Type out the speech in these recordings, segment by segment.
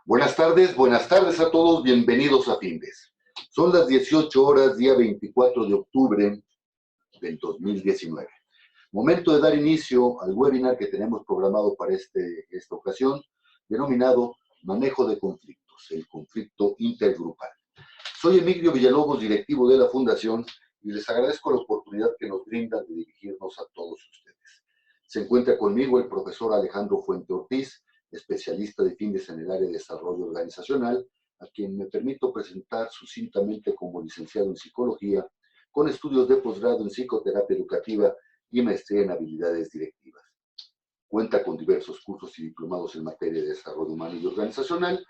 Buenas tardes a todos, bienvenidos a Findes. Son las 18 horas, día 24 de octubre del 2019. Momento de dar inicio al webinar que tenemos programado para esta ocasión, denominado Manejo de Conflictos, el conflicto intergrupal. Soy Emilio Villalobos, directivo de la Fundación, y les agradezco la oportunidad que nos brindan de dirigirnos a todos ustedes. Se encuentra conmigo el profesor Alejandro Fuente Ortiz, especialista de Findes en el área de desarrollo organizacional, a quien me permito presentar sucintamente como licenciado en psicología, con estudios de posgrado en psicoterapia educativa y maestría en habilidades directivas. Cuenta con diversos cursos y diplomados en materia de desarrollo humano y organizacional.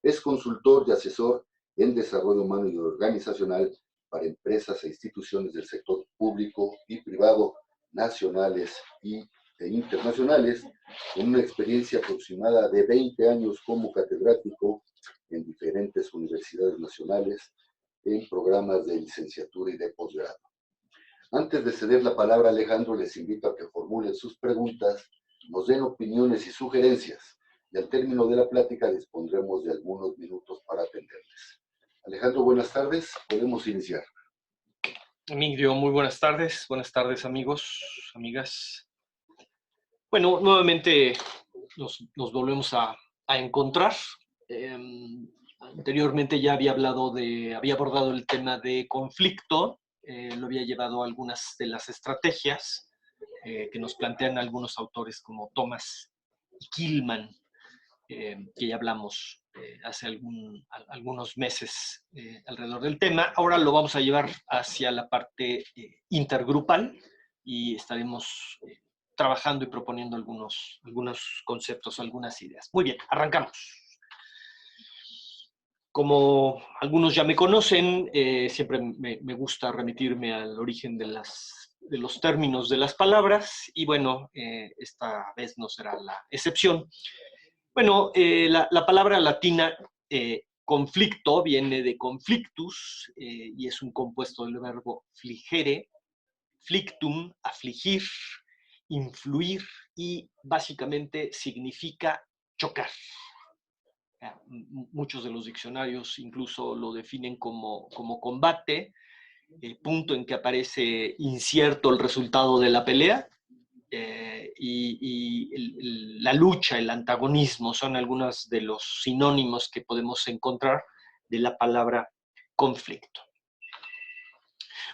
Es consultor y asesor en desarrollo humano y organizacional para empresas e instituciones del sector público y privado, nacionales e internacionales, con una experiencia aproximada de 20 años como catedrático en diferentes universidades nacionales en programas de licenciatura y de posgrado. Antes de ceder la palabra a Alejandro, les invito a que formulen sus preguntas, nos den opiniones y sugerencias, y al término de la plática dispondremos de algunos minutos para atenderles. Alejandro, buenas tardes, podemos iniciar. Emilio, muy buenas tardes amigos, amigas. Bueno, nuevamente nos volvemos a encontrar. Anteriormente ya había abordado el tema de conflicto, lo había llevado a algunas de las estrategias que nos plantean algunos autores como Thomas y Killman, que ya hablamos hace algunos meses alrededor del tema. Ahora lo vamos a llevar hacia la parte intergrupal y estaremos trabajando y proponiendo algunos conceptos, algunas ideas. Muy bien, arrancamos. Como algunos ya me conocen, siempre me gusta remitirme al origen de los términos de las palabras y bueno, esta vez no será la excepción. Bueno, la palabra latina conflicto viene de conflictus y es un compuesto del verbo fligere, flictum, afligir, influir y básicamente significa chocar. Muchos de los diccionarios incluso lo definen como combate, punto en que aparece incierto el resultado de la pelea, la lucha, el antagonismo, son algunos de los sinónimos que podemos encontrar de la palabra conflicto.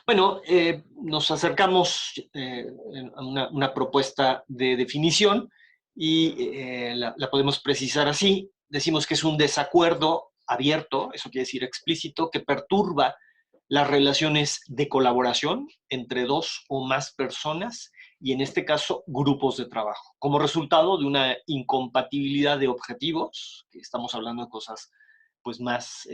Bueno, nos acercamos a una propuesta de definición y la podemos precisar así. Decimos que es un desacuerdo abierto, eso quiere decir explícito, que perturba las relaciones de colaboración entre dos o más personas y en este caso grupos de trabajo, como resultado de una incompatibilidad de objetivos, que estamos hablando de cosas pues más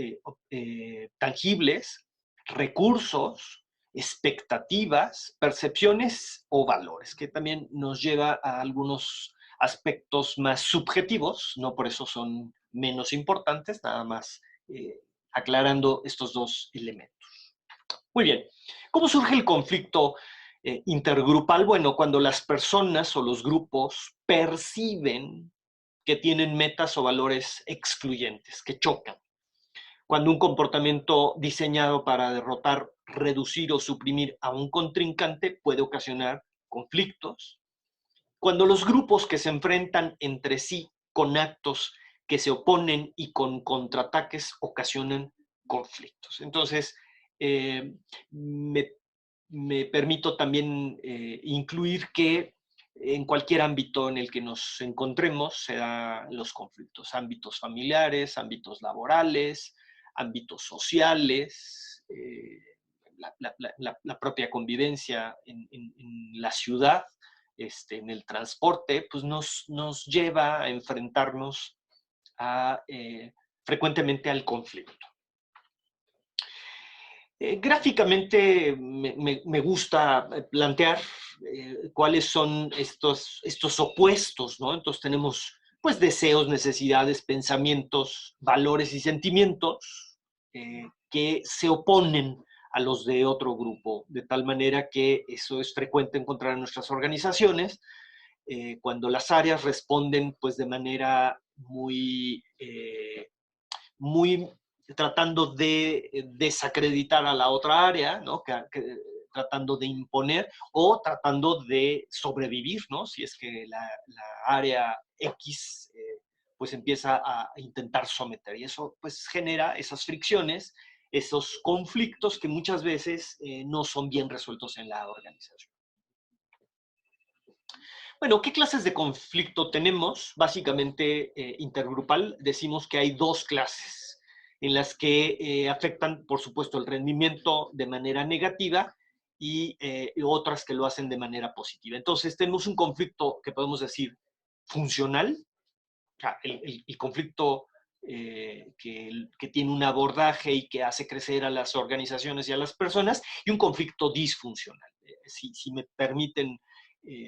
tangibles, recursos, expectativas, percepciones o valores, que también nos lleva a algunos aspectos más subjetivos, no por eso son menos importantes, nada más aclarando estos dos elementos. Muy bien, ¿cómo surge el conflicto intergrupal? Bueno, cuando las personas o los grupos perciben que tienen metas o valores excluyentes, que chocan. Cuando un comportamiento diseñado para derrotar, reducir o suprimir a un contrincante puede ocasionar conflictos. Cuando los grupos que se enfrentan entre sí con actos que se oponen y con contraataques ocasionan conflictos. Entonces, me permito también incluir que en cualquier ámbito en el que nos encontremos se dan los conflictos, ámbitos familiares, ámbitos laborales, ámbitos sociales, la propia convivencia en la ciudad, en el transporte, pues nos lleva a enfrentarnos frecuentemente al conflicto. Gráficamente me gusta plantear cuáles son estos opuestos, ¿no? Entonces tenemos pues deseos, necesidades, pensamientos, valores y sentimientos que se oponen a los de otro grupo, de tal manera que eso es frecuente encontrar en nuestras organizaciones, cuando las áreas responden pues de manera muy tratando de desacreditar a la otra área, ¿no? Tratando de imponer o tratando de sobrevivir, ¿no? Si es que la área X pues empieza a intentar someter. Y eso pues genera esas fricciones, esos conflictos que muchas veces no son bien resueltos en la organización. Bueno, ¿qué clases de conflicto tenemos? Básicamente, intergrupal, decimos que hay dos clases en las que afectan, por supuesto, el rendimiento de manera negativa y otras que lo hacen de manera positiva. Entonces, tenemos un conflicto que podemos decir funcional, o sea, el conflicto que tiene un abordaje y que hace crecer a las organizaciones y a las personas, y un conflicto disfuncional. Si me permiten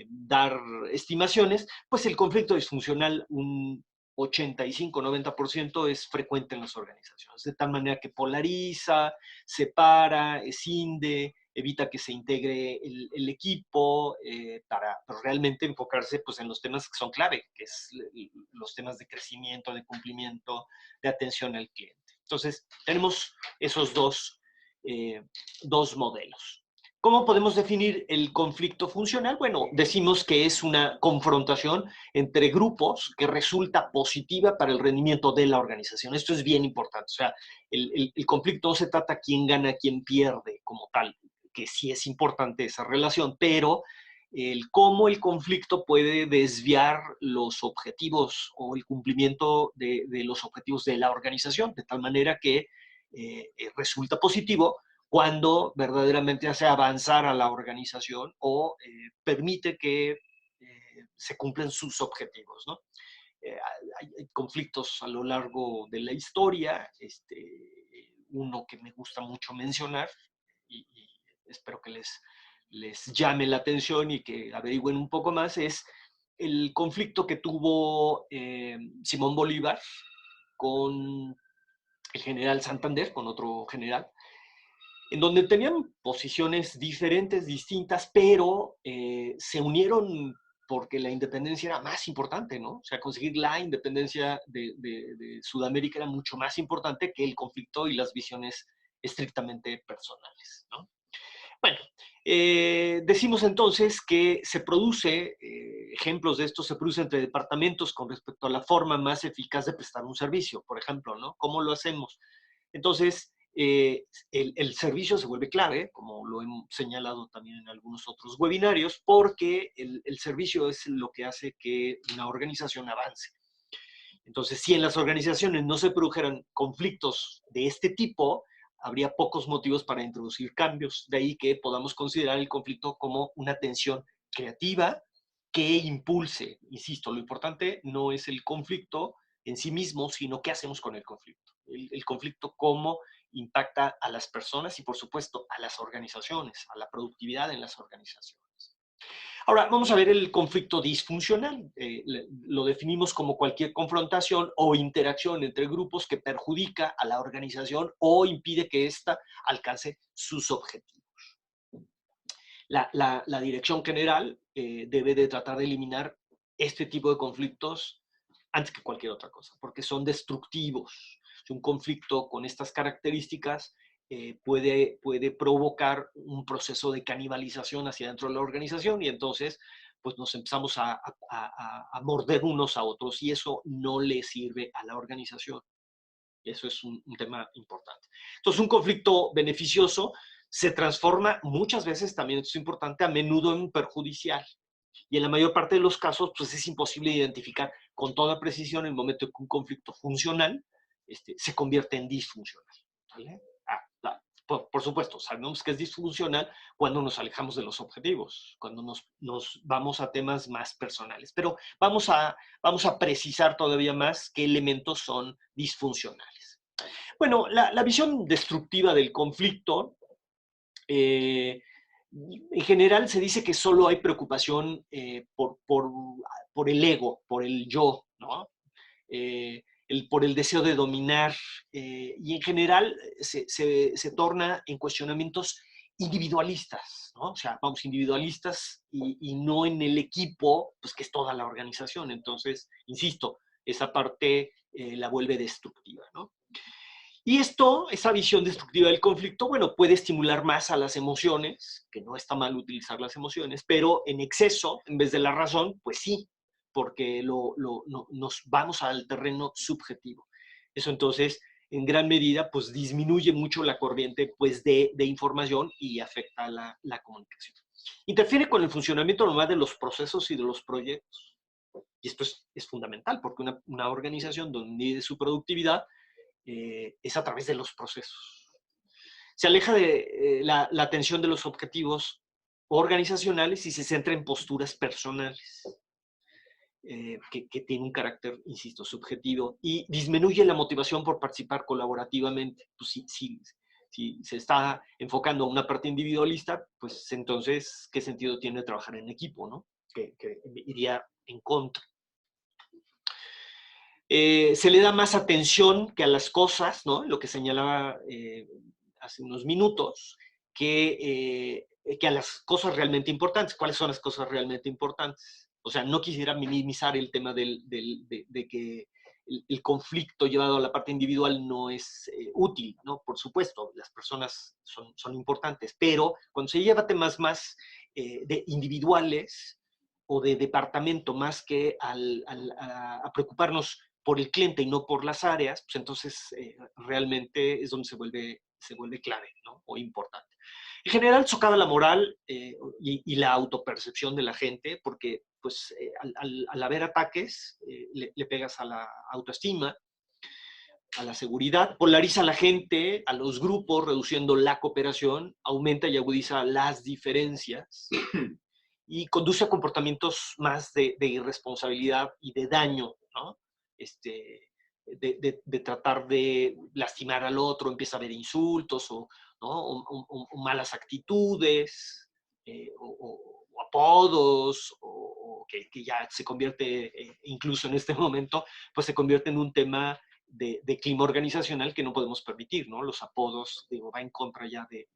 dar estimaciones, pues el conflicto disfuncional, un 85-90% es frecuente en las organizaciones, de tal manera que polariza, separa, escinde, evita que se integre el equipo para realmente enfocarse pues, en los temas que son clave, que es los temas de crecimiento, de cumplimiento, de atención al cliente. Entonces, tenemos esos dos modelos. ¿Cómo podemos definir el conflicto funcional? Bueno, decimos que es una confrontación entre grupos que resulta positiva para el rendimiento de la organización. Esto es bien importante. O sea, el conflicto no se trata quién gana, quién pierde como tal, que sí es importante esa relación, pero el cómo el conflicto puede desviar los objetivos o el cumplimiento de los objetivos de la organización, de tal manera que resulta positivo cuando verdaderamente hace avanzar a la organización o permite que se cumplan sus objetivos, ¿no? Hay conflictos a lo largo de la historia, uno que me gusta mucho mencionar y espero que les llame la atención y que averigüen un poco más, es el conflicto que tuvo Simón Bolívar con el general Santander, con otro general, en donde tenían posiciones diferentes, distintas, pero se unieron porque la independencia era más importante, ¿no? O sea, conseguir la independencia de Sudamérica era mucho más importante que el conflicto y las visiones estrictamente personales, ¿no? Bueno, decimos entonces que se produce, ejemplos de esto se producen entre departamentos con respecto a la forma más eficaz de prestar un servicio, por ejemplo, ¿no? ¿Cómo lo hacemos? Entonces, el servicio se vuelve clave, como lo hemos señalado también en algunos otros webinarios, porque el servicio es lo que hace que una organización avance. Entonces, si en las organizaciones no se produjeran conflictos de este tipo, habría pocos motivos para introducir cambios. De ahí que podamos considerar el conflicto como una tensión creativa que impulse. Insisto, lo importante no es el conflicto en sí mismo, sino qué hacemos con el conflicto. El conflicto cómo impacta a las personas y, por supuesto, a las organizaciones, a la productividad en las organizaciones. Ahora, vamos a ver el conflicto disfuncional. Lo definimos como cualquier confrontación o interacción entre grupos que perjudica a la organización o impide que ésta alcance sus objetivos. La dirección general debe de tratar de eliminar este tipo de conflictos antes que cualquier otra cosa, porque son destructivos. Un conflicto con estas características puede provocar un proceso de canibalización hacia dentro de la organización y entonces pues nos empezamos a morder unos a otros y eso no le sirve a la organización. Eso es un tema importante. Entonces, un conflicto beneficioso se transforma muchas veces, también esto es importante, a menudo en perjudicial. Y en la mayor parte de los casos, pues es imposible identificar con toda precisión el momento en que un conflicto funcional se convierte en disfuncional. ¿Vale? Por supuesto, sabemos que es disfuncional cuando nos alejamos de los objetivos, cuando nos vamos a temas más personales. Pero vamos a precisar todavía más qué elementos son disfuncionales. Bueno, la visión destructiva del conflicto, en general se dice que solo hay preocupación por el ego, por el yo, ¿no? Por el deseo de dominar, y en general se torna en cuestionamientos individualistas, ¿no? O sea, vamos, individualistas y no en el equipo, pues que es toda la organización. Entonces, insisto, esa parte la vuelve destructiva, ¿no? Y esa visión destructiva del conflicto, bueno, puede estimular más a las emociones, que no está mal utilizar las emociones, pero en exceso, en vez de la razón, pues sí, porque nos vamos al terreno subjetivo. Eso entonces, en gran medida, pues disminuye mucho la corriente pues, de información y afecta la comunicación. Interfiere con el funcionamiento normal de los procesos y de los proyectos. Y esto es fundamental, porque una organización donde mide su productividad es a través de los procesos. Se aleja de la atención de los objetivos organizacionales y se centra en posturas personales, que tienen un carácter, insisto, subjetivo, y disminuye la motivación por participar colaborativamente. Pues si se está enfocando a una parte individualista, pues entonces, ¿qué sentido tiene trabajar en equipo, no? Que iría en contra. Se le da más atención que a las cosas, ¿no? Lo que señalaba hace unos minutos, que a las cosas realmente importantes. ¿Cuáles son las cosas realmente importantes? O sea, no quisiera minimizar el tema de que el conflicto llevado a la parte individual no es útil, ¿no? Por supuesto, las personas son importantes, pero cuando se lleva temas más de individuales o de departamento, más que a preocuparnos por el cliente y no por las áreas, pues entonces realmente es donde se vuelve clave, ¿no? O importante. En general socava la moral y la autopercepción de la gente, porque pues, al haber ataques le pegas a la autoestima, a la seguridad, polariza a la gente, a los grupos, reduciendo la cooperación, aumenta y agudiza las diferencias y conduce a comportamientos más de irresponsabilidad y de daño, ¿no? De tratar de lastimar al otro, empieza a haber insultos ¿no? o malas actitudes, o apodos, o que ya se convierte, incluso en este momento, pues se convierte en un tema de clima organizacional que no podemos permitir, ¿no? Los apodos, digo, va en contra ya de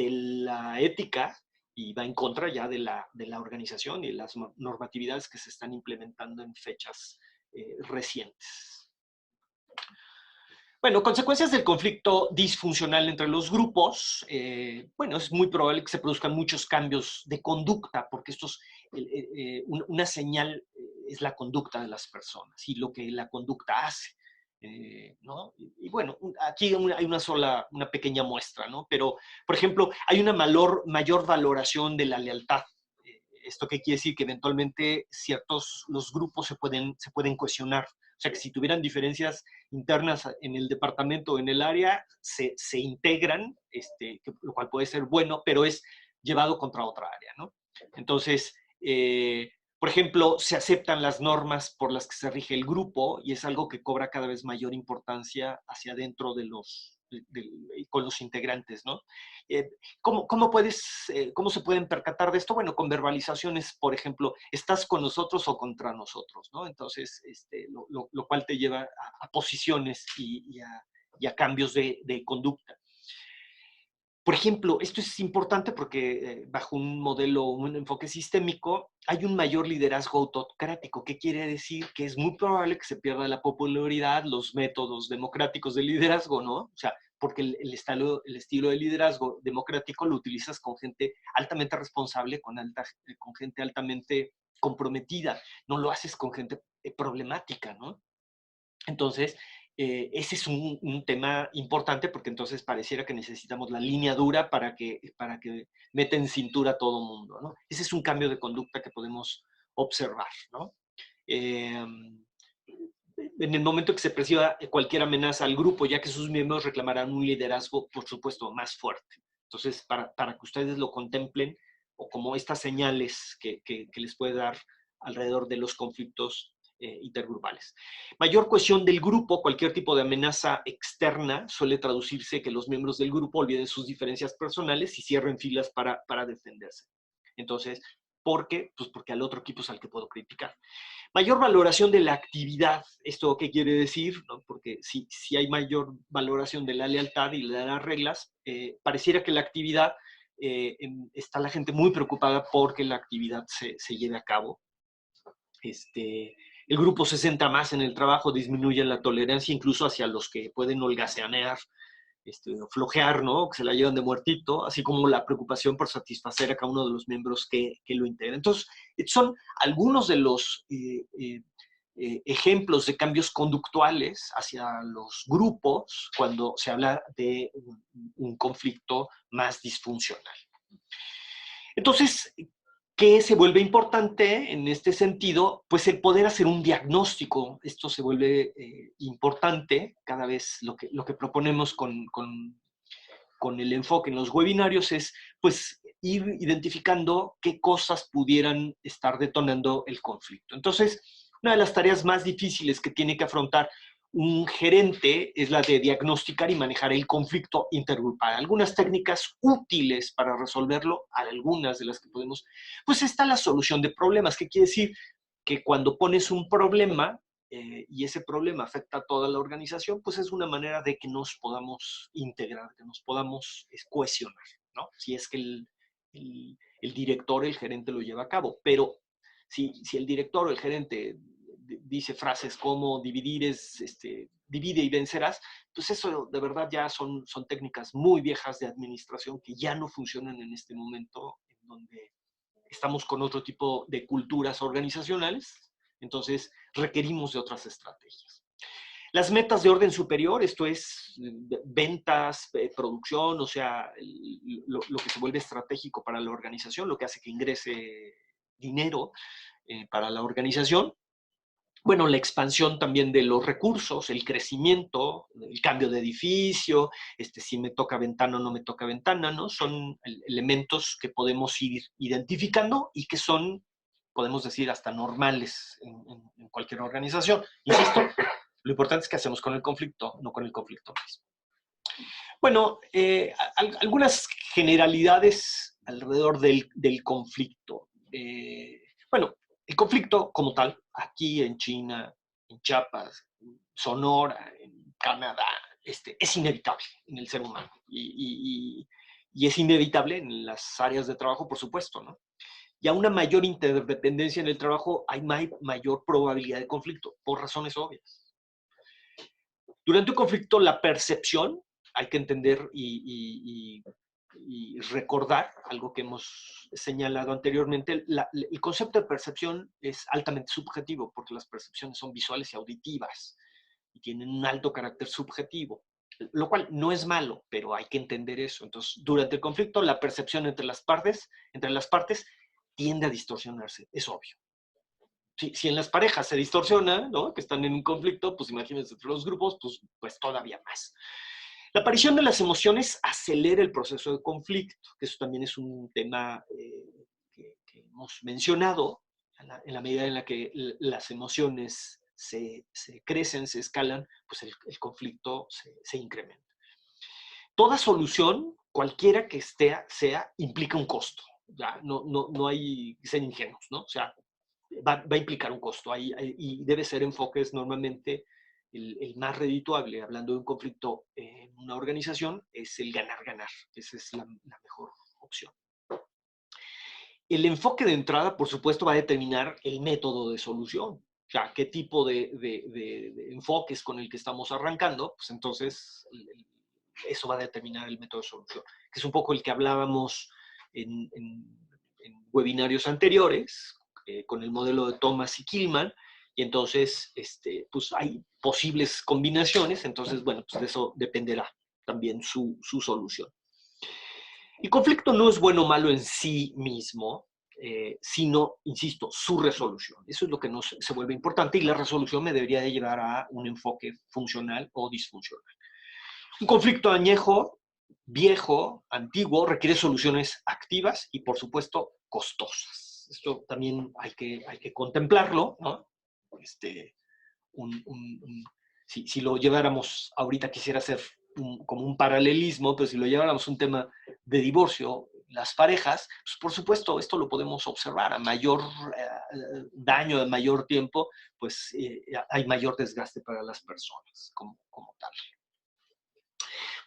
la ética y va en contra ya de la organización y las normatividades que se están implementando en fechas recientes. Bueno, consecuencias del conflicto disfuncional entre los grupos. Bueno, es muy probable que se produzcan muchos cambios de conducta, porque una señal es la conducta de las personas y lo que la conducta hace. ¿No? Y bueno, aquí hay una pequeña muestra, ¿no? Pero, por ejemplo, hay una mayor valoración de la lealtad. ¿Esto qué quiere decir? Que eventualmente los grupos se pueden cohesionar. O sea, que si tuvieran diferencias internas en el departamento o en el área, se integran, lo cual puede ser bueno, pero es llevado contra otra área, ¿no? Entonces, por ejemplo, se aceptan las normas por las que se rige el grupo y es algo que cobra cada vez mayor importancia hacia adentro con los integrantes, ¿no? ¿Cómo se pueden percatar de esto? Bueno, con verbalizaciones, por ejemplo, ¿estás con nosotros o contra nosotros? ¿No? Entonces, lo cual te lleva a posiciones y a cambios de conducta. Por ejemplo, esto es importante porque bajo un enfoque sistémico, hay un mayor liderazgo autocrático. ¿Qué quiere decir? Que es muy probable que se pierda la popularidad, los métodos democráticos de liderazgo, ¿no? O sea, porque el estilo de liderazgo democrático lo utilizas con gente altamente responsable, con gente altamente comprometida. No lo haces con gente problemática, ¿no? Entonces, ese es un tema importante porque entonces pareciera que necesitamos la línea dura para que meta en cintura a todo mundo, ¿no? Ese es un cambio de conducta que podemos observar, ¿no? En el momento que se perciba cualquier amenaza al grupo, ya que sus miembros reclamarán un liderazgo, por supuesto, más fuerte. Entonces, para que ustedes lo contemplen, o como estas señales que les puede dar alrededor de los conflictos intergrupales. Mayor cohesión del grupo, cualquier tipo de amenaza externa suele traducirse que los miembros del grupo olviden sus diferencias personales y cierren filas para defenderse. Entonces, ¿por qué? Pues porque al otro equipo es al que puedo criticar. Mayor valoración de la actividad. ¿Esto qué quiere decir? ¿No? Porque si hay mayor valoración de la lealtad y de las reglas, pareciera que la actividad, está la gente muy preocupada porque la actividad se lleve a cabo. el grupo se centra más en el trabajo, disminuye la tolerancia incluso hacia los que pueden holgazanear, flojear, ¿no? Que se la llevan de muertito, así como la preocupación por satisfacer a cada uno de los miembros que lo integran. Entonces, son algunos de los ejemplos de cambios conductuales hacia los grupos cuando se habla de un conflicto más disfuncional. Entonces, ¿qué se vuelve importante en este sentido? Pues el poder hacer un diagnóstico. Esto se vuelve importante cada vez. Lo que proponemos con el enfoque en los webinarios es pues ir identificando qué cosas pudieran estar detonando el conflicto. Entonces, una de las tareas más difíciles que tiene que afrontar un gerente es la de diagnosticar y manejar el conflicto intergrupal. Algunas técnicas útiles para resolverlo, algunas de las que podemos, pues está la solución de problemas, que quiere decir que cuando pones un problema y ese problema afecta a toda la organización, pues es una manera de que nos podamos integrar, que nos podamos cohesionar, ¿no? Si es que el director, el gerente lo lleva a cabo. Pero si el director o el gerente dice frases como dividir divide y vencerás, pues eso de verdad ya son técnicas muy viejas de administración que ya no funcionan en este momento en donde estamos con otro tipo de culturas organizacionales, entonces requerimos de otras estrategias. Las metas de orden superior, esto es ventas, producción, o sea, lo que se vuelve estratégico para la organización, lo que hace que ingrese dinero para la organización. Bueno, la expansión también de los recursos, el crecimiento, el cambio de edificio, si me toca ventana o no me toca ventana, ¿no? Son elementos que podemos ir identificando y que son, podemos decir, hasta normales en cualquier organización. Insisto, lo importante es qué hacemos con el conflicto, no con el conflicto mismo. Bueno, algunas generalidades alrededor del conflicto. Bueno, el conflicto como tal, aquí en China, en Chiapas, en Sonora, en Canadá, es inevitable en el ser humano. Y es inevitable en las áreas de trabajo, por supuesto, ¿no? Y a una mayor interdependencia en el trabajo hay mayor probabilidad de conflicto, por razones obvias. Durante un conflicto, la percepción, hay que entender y recordar algo que hemos señalado anteriormente, el concepto de percepción es altamente subjetivo porque las percepciones son visuales y auditivas y tienen un alto carácter subjetivo, lo cual no es malo, pero hay que entender eso. Entonces, durante el conflicto, la percepción entre las partes tiende a distorsionarse, es obvio. Si en las parejas se distorsiona, ¿no? Que están en un conflicto, pues imagínense entre los grupos, pues todavía más. La aparición de las emociones acelera el proceso de conflicto, que eso también es un tema que hemos mencionado, en la medida en la que las emociones se crecen, se escalan, pues el conflicto se incrementa. Toda solución, cualquiera que sea, implica un costo. Ya, no hay que ser ingenuos, ¿no? O sea, va a implicar un costo y debe ser enfoques normalmente el más redituable, hablando de un conflicto en una organización, es el ganar-ganar. Esa es la mejor opción. El enfoque de entrada, por supuesto, va a determinar el método de solución. O sea, qué tipo de enfoques con el que estamos arrancando, pues entonces eso va a determinar el método de solución, que es un poco el que hablábamos en webinarios anteriores, con el modelo de Thomas y Killman, y entonces pues hay posibles combinaciones, entonces bueno, pues de eso dependerá también su solución. El conflicto no es bueno o malo en sí mismo, sino, insisto, su resolución. Eso es lo que se vuelve importante y la resolución me debería de llevar a un enfoque funcional o disfuncional. Un conflicto añejo, viejo, antiguo, requiere soluciones activas y, por supuesto, costosas. Esto también hay que contemplarlo, ¿no? Si lo lleváramos, ahorita quisiera hacer como un paralelismo, pero si lo lleváramos a un tema de divorcio, las parejas, pues por supuesto esto lo podemos observar, a mayor daño, a mayor tiempo, pues hay mayor desgaste para las personas como tal.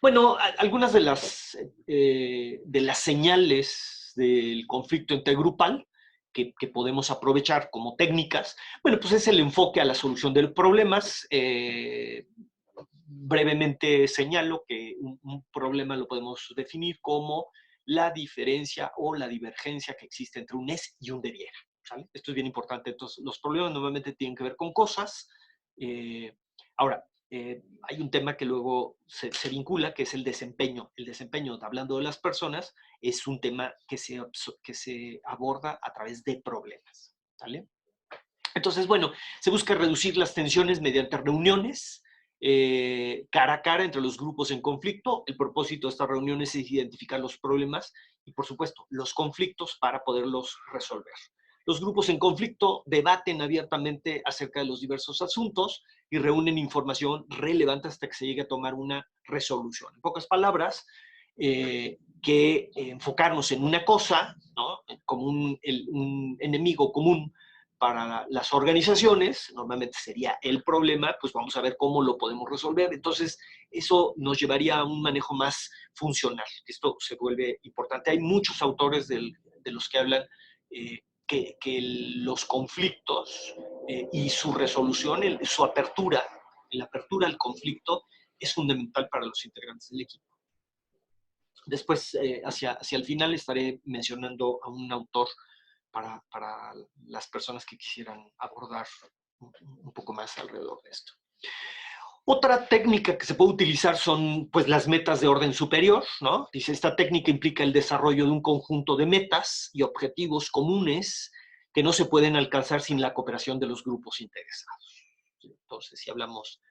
Bueno, algunas de las señales del conflicto intergrupal que podemos aprovechar como técnicas, bueno, pues es el enfoque a la solución de los problemas. Brevemente señalo que un problema lo podemos definir como la diferencia o la divergencia que existe entre un es y un debiera. ¿Sale? Esto es bien importante. Entonces, los problemas normalmente tienen que ver con cosas. Ahora, hay un tema que luego se vincula, que es el desempeño. El desempeño, hablando de las personas, es un tema que se aborda a través de problemas. ¿Sale? Entonces, bueno, se busca reducir las tensiones mediante reuniones cara a cara entre los grupos en conflicto. El propósito de estas reuniones es identificar los problemas y, por supuesto, los conflictos para poderlos resolver. Los grupos en conflicto debaten abiertamente acerca de los diversos asuntos y reúnen información relevante hasta que se llegue a tomar una resolución. En pocas palabras, que enfocarnos en una cosa, ¿no? Como un enemigo común para las organizaciones, normalmente sería el problema, pues vamos a ver cómo lo podemos resolver. Entonces, eso nos llevaría a un manejo más funcional. Esto se vuelve importante. Hay muchos autores de los que hablan que los conflictos y su resolución, su apertura, la apertura al conflicto es fundamental para los integrantes del equipo. Después, hacia el final, estaré mencionando a un autor para las personas que quisieran abordar un poco más alrededor de esto. Otra técnica que se puede utilizar son pues, las metas de orden superior, ¿no? Dice, esta técnica implica el desarrollo de un conjunto de metas y objetivos comunes que no se pueden alcanzar sin la cooperación de los grupos interesados. Entonces, si hablamos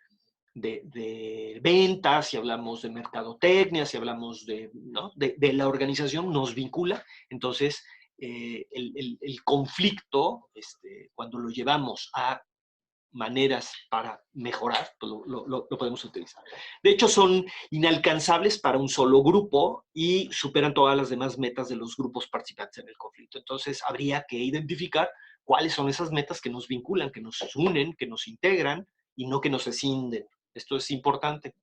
de ventas, si hablamos de mercadotecnia, si hablamos ¿no? de la organización, nos vincula. Entonces, el conflicto, cuando lo llevamos a maneras para mejorar, pues lo podemos utilizar. De hecho, son inalcanzables para un solo grupo y superan todas las demás metas de los grupos participantes en el conflicto. Entonces, habría que identificar cuáles son esas metas que nos vinculan, que nos unen, que nos integran y no que nos escinden. Esto es importante.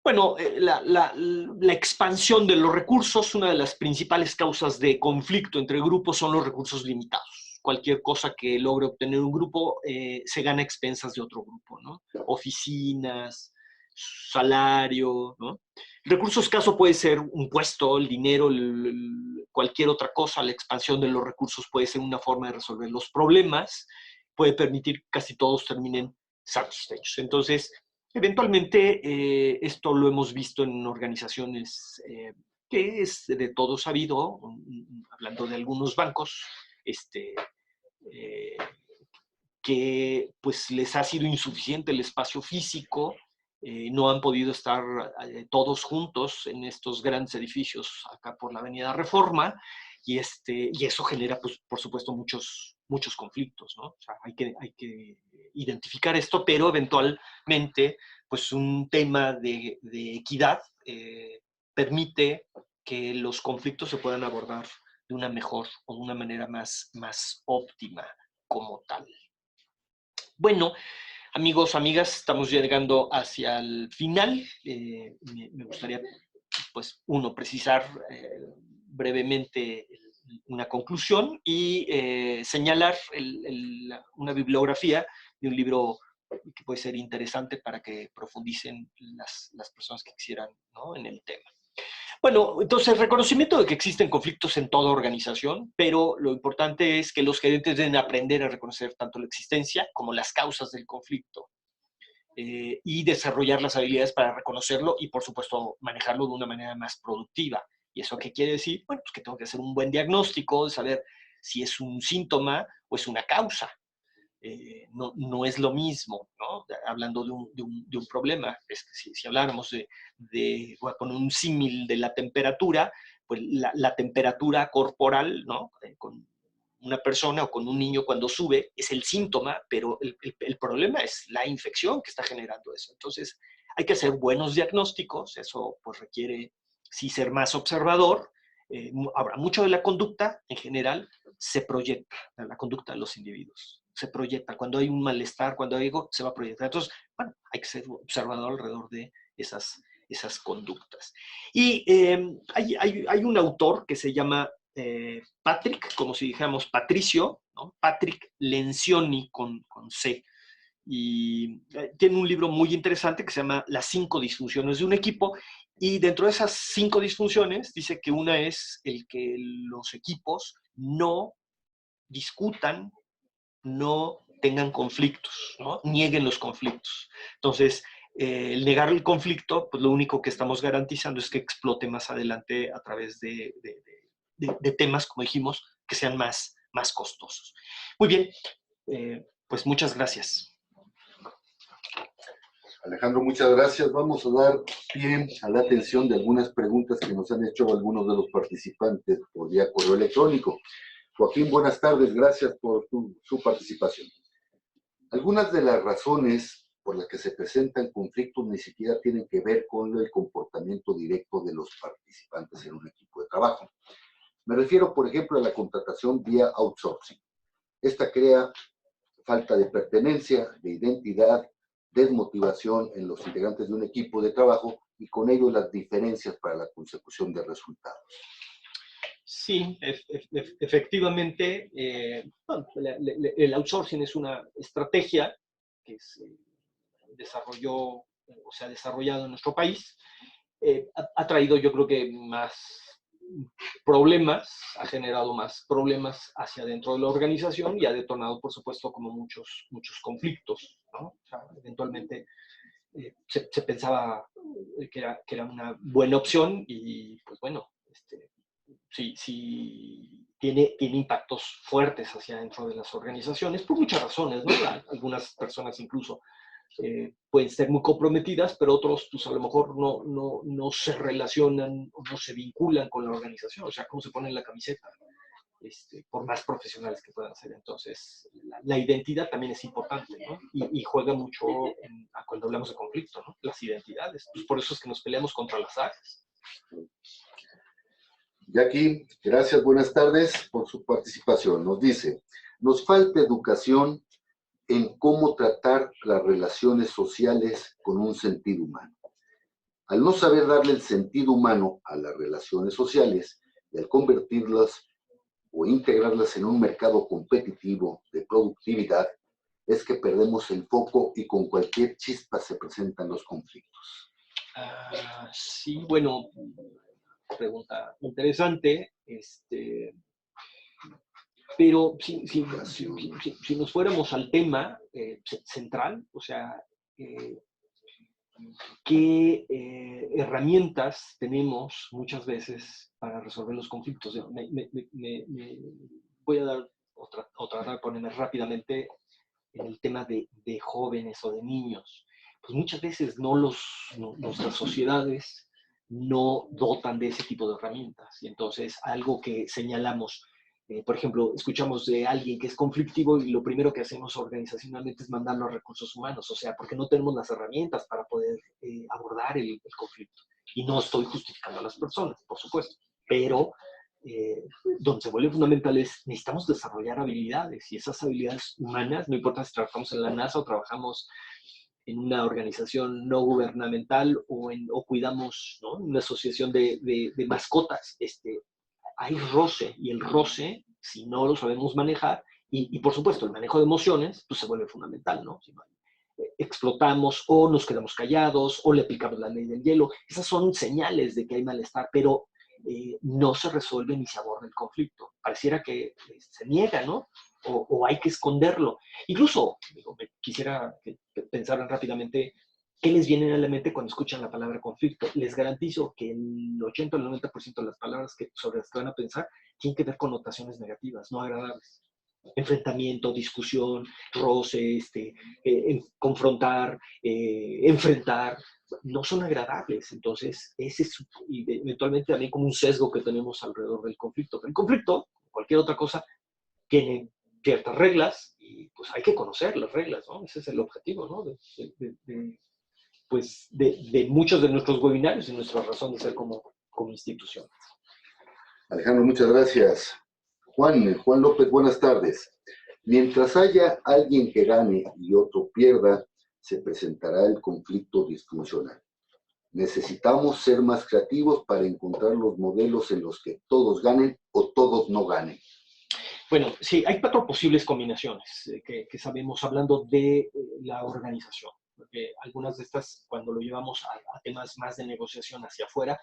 Bueno, la expansión de los recursos, una de las principales causas de conflicto entre grupos son los recursos limitados. Cualquier cosa que logre obtener un grupo se gana a expensas de otro grupo, ¿no? Oficinas, salario, ¿no? El recurso escaso puede ser un puesto, el dinero, cualquier otra cosa. La expansión de los recursos puede ser una forma de resolver los problemas, puede permitir que casi todos terminen satisfechos. Entonces, eventualmente, esto lo hemos visto en organizaciones que es de todo sabido, hablando de algunos bancos, que pues les ha sido insuficiente el espacio físico, no han podido estar todos juntos en estos grandes edificios acá por la Avenida Reforma, y eso genera, pues, por supuesto, muchos conflictos, ¿no? O sea, hay que identificar esto, pero eventualmente, pues, un tema de equidad permite que los conflictos se puedan abordar de una mejor o de una manera más óptima como tal. Bueno, amigos, amigas, estamos llegando hacia el final. Me gustaría, pues, precisar brevemente una conclusión y señalar una bibliografía de un libro que puede ser interesante para que profundicen las personas que quisieran, ¿no?, en el tema. Bueno, entonces, reconocimiento de que existen conflictos en toda organización, pero lo importante es que los gerentes deben aprender a reconocer tanto la existencia como las causas del conflicto y desarrollar las habilidades para reconocerlo y, por supuesto, manejarlo de una manera más productiva. ¿Y eso qué quiere decir? Bueno, pues que tengo que hacer un buen diagnóstico, de saber si es un síntoma o es una causa. No es lo mismo, ¿no? Hablando de un problema. Es que si habláramos voy a poner un símil de la temperatura, pues la temperatura corporal, ¿no?, con una persona o con un niño cuando sube es el síntoma, pero el problema es la infección que está generando eso. Entonces, hay que hacer buenos diagnósticos, eso pues requiere sí ser más observador. Ahora, mucho de la conducta en general se proyecta, la conducta de los individuos se proyecta. Cuando hay un malestar, cuando hay algo, se va a proyectar. Entonces, bueno, hay que ser observador alrededor de esas conductas. Y hay un autor que se llama Patrick, como si dijéramos Patricio, ¿no? Patrick Lencioni con C. Y tiene un libro muy interesante que se llama Las 5 disfunciones de un equipo, y dentro de esas 5 disfunciones dice que una es el que los equipos no discutan, no tengan conflictos, ¿no? Nieguen los conflictos. Entonces, el negar el conflicto, pues lo único que estamos garantizando es que explote más adelante a través de temas, como dijimos, que sean más costosos. Muy bien, pues muchas gracias. Alejandro, muchas gracias. Vamos a dar pie a la atención de algunas preguntas que nos han hecho algunos de los participantes por vía correo electrónico. Joaquín, buenas tardes. Gracias por su participación. Algunas de las razones por las que se presentan conflictos ni siquiera tienen que ver con el comportamiento directo de los participantes en un equipo de trabajo. Me refiero, por ejemplo, a la contratación vía outsourcing. Esta crea falta de pertenencia, de identidad, desmotivación en los integrantes de un equipo de trabajo y con ello las diferencias para la consecución de resultados. Sí, efectivamente, el outsourcing es una estrategia que se desarrolló o se ha desarrollado en nuestro país. Ha traído, yo creo que más problemas, ha generado más problemas hacia dentro de la organización y ha detonado, por supuesto, como muchos conflictos, ¿no? O sea, eventualmente se pensaba que era una buena opción y, pues bueno, sí tiene impactos fuertes hacia dentro de las organizaciones por muchas razones, ¿no? Algunas personas incluso pueden ser muy comprometidas, pero otros pues a lo mejor no se relacionan o no se vinculan con la organización, o sea, cómo se ponen la camiseta, por más profesionales que puedan ser. Entonces, la identidad también es importante, ¿no? Y juega mucho cuando hablamos de conflicto, ¿no? Las identidades. Pues por eso es que nos peleamos contra las áreas. Jackie, gracias, buenas tardes por su participación. Nos dice, nos falta educación en cómo tratar las relaciones sociales con un sentido humano. Al no saber darle el sentido humano a las relaciones sociales y al convertirlas o integrarlas en un mercado competitivo de productividad, es que perdemos el foco y con cualquier chispa se presentan los conflictos. Sí, bueno, pregunta interesante, pero si nos fuéramos al tema central, o sea, ¿qué herramientas tenemos muchas veces para resolver los conflictos? Voy a dar tratar de ponerme rápidamente en el tema de jóvenes o de niños. Pues muchas veces nuestras sociedades no dotan de ese tipo de herramientas. Y entonces algo que señalamos, por ejemplo, escuchamos de alguien que es conflictivo y lo primero que hacemos organizacionalmente es mandarlo a recursos humanos, o sea, porque no tenemos las herramientas para poder abordar el conflicto. Y no estoy justificando a las personas, por supuesto, pero donde se vuelve fundamental es necesitamos desarrollar habilidades, y esas habilidades humanas, no importa si trabajamos en la NASA o trabajamos en una organización no gubernamental o cuidamos, ¿no?, una asociación de mascotas, hay roce, y el roce, si no lo sabemos manejar, y por supuesto el manejo de emociones, pues se vuelve fundamental, ¿no? Si no explotamos o nos quedamos callados o le aplicamos la ley del hielo, esas son señales de que hay malestar, pero no se resuelve ni se aborda el conflicto. Pareciera que se niega, ¿no? O hay que esconderlo. Incluso, quisiera que pensaran rápidamente qué les viene a la mente cuando escuchan la palabra conflicto. Les garantizo que el 80 o el 90% de las palabras sobre las que van a pensar tienen que ver con connotaciones negativas, no agradables. Enfrentamiento, discusión, roce, confrontar, enfrentar, no son agradables. Entonces, ese es eventualmente también como un sesgo que tenemos alrededor del conflicto. El conflicto, cualquier otra cosa, tiene ciertas reglas y pues hay que conocer las reglas, ¿no? Ese es el objetivo, ¿no? De muchos de nuestros webinarios y nuestra razón de ser como institución. Alejandro, muchas gracias. Juan López, buenas tardes. Mientras haya alguien que gane y otro pierda, se presentará el conflicto disfuncional. Necesitamos ser más creativos para encontrar los modelos en los que todos ganen o todos no ganen? Bueno, sí, hay 4 posibles combinaciones que sabemos hablando de la organización. Porque algunas de estas, cuando lo llevamos a temas más de negociación hacia afuera,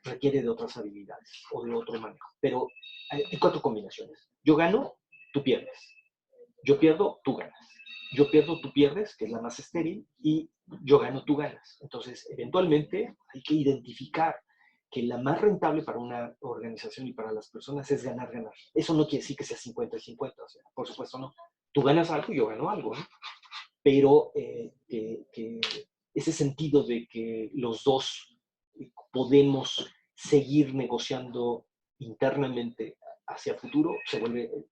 requiere de otras habilidades o de otro manejo. Pero hay 4 combinaciones. Yo gano, tú pierdes. Yo pierdo, tú ganas. Yo pierdo, tú pierdes, que es la más estéril, y yo gano, tú ganas. Entonces, eventualmente hay que identificar que la más rentable para una organización y para las personas es ganar, ganar. Eso no quiere decir que sea 50 y 50, o sea, por supuesto no. Tú ganas algo y yo gano algo, ¿no? Pero que ese sentido de que los dos podemos seguir negociando internamente hacia futuro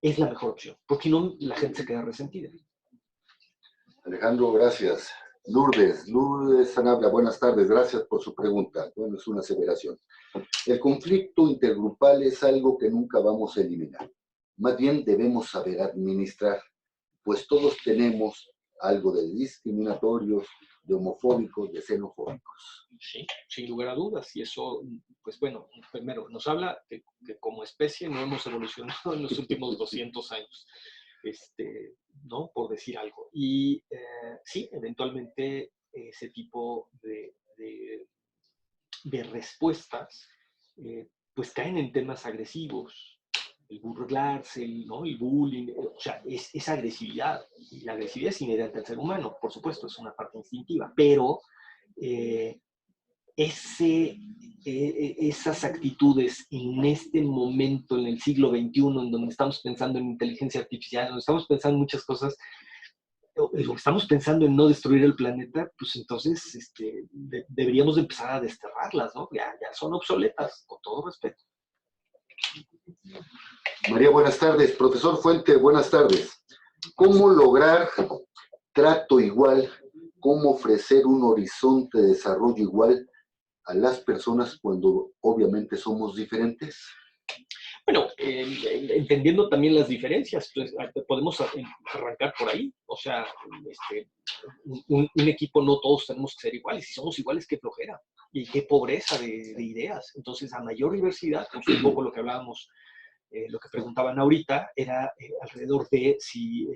es la mejor opción, porque no la gente se queda resentida. Alejandro, gracias. Lourdes Sanabria, buenas tardes, gracias por su pregunta. Bueno, es una aseveración. El conflicto intergrupal es algo que nunca vamos a eliminar. Más bien debemos saber administrar, pues todos tenemos algo de discriminatorios, de homofóbicos, de xenofóbicos. Sí, sin lugar a dudas. Y eso, pues bueno, primero, nos habla que como especie no hemos evolucionado en los últimos 200 años, ¿no? Por decir algo. Y sí, eventualmente ese tipo de respuestas, pues caen en temas agresivos, el burlarse, ¿no? El bullying, o sea, es agresividad. Y la agresividad es inherente al ser humano, por supuesto, es una parte instintiva, pero esas actitudes en este momento, en el siglo XXI, en donde estamos pensando en inteligencia artificial, donde estamos pensando en muchas cosas, o estamos pensando en no destruir el planeta, pues entonces deberíamos de empezar a desterrarlas, ¿no? Ya son obsoletas, con todo respeto. María, buenas tardes. Profesor Fuente, buenas tardes. ¿Cómo lograr trato igual? ¿Cómo ofrecer un horizonte de desarrollo igual a las personas cuando obviamente somos diferentes? Bueno, entendiendo también las diferencias, pues, podemos arrancar por ahí. O sea, un equipo no todos tenemos que ser iguales. Si somos iguales, qué flojera y qué pobreza de ideas. Entonces, a mayor diversidad, pues un poco lo que hablábamos, lo que preguntaban ahorita, era alrededor de si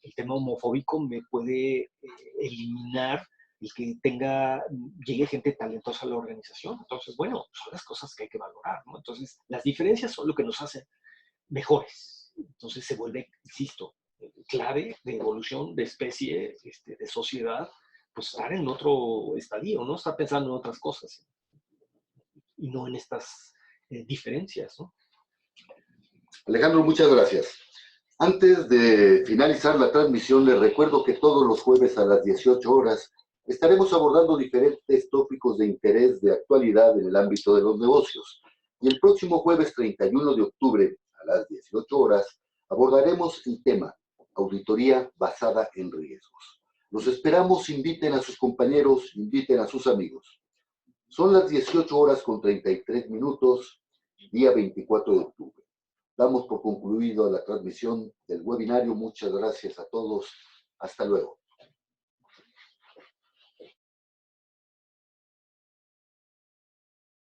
el tema homofóbico me puede eliminar el que llegue gente talentosa a la organización. Entonces, bueno, son las cosas que hay que valorar, ¿no? Entonces, las diferencias son lo que nos hace mejores. Entonces se vuelve, insisto, clave de evolución de especie, de sociedad, pues estar en otro estadio, ¿no? Estar pensando en otras cosas y no en estas diferencias, ¿no? Alejandro, muchas gracias. Antes de finalizar la transmisión, les recuerdo que todos los jueves a las 18 horas estaremos abordando diferentes tópicos de interés de actualidad en el ámbito de los negocios. Y el próximo jueves 31 de octubre a las 18 horas abordaremos el tema auditoría basada en riesgos. Los esperamos, inviten a sus compañeros, inviten a sus amigos. Son las 18 horas con 33 minutos, día 24 de octubre. Damos por concluido la transmisión del webinario. Muchas gracias a todos. Hasta luego.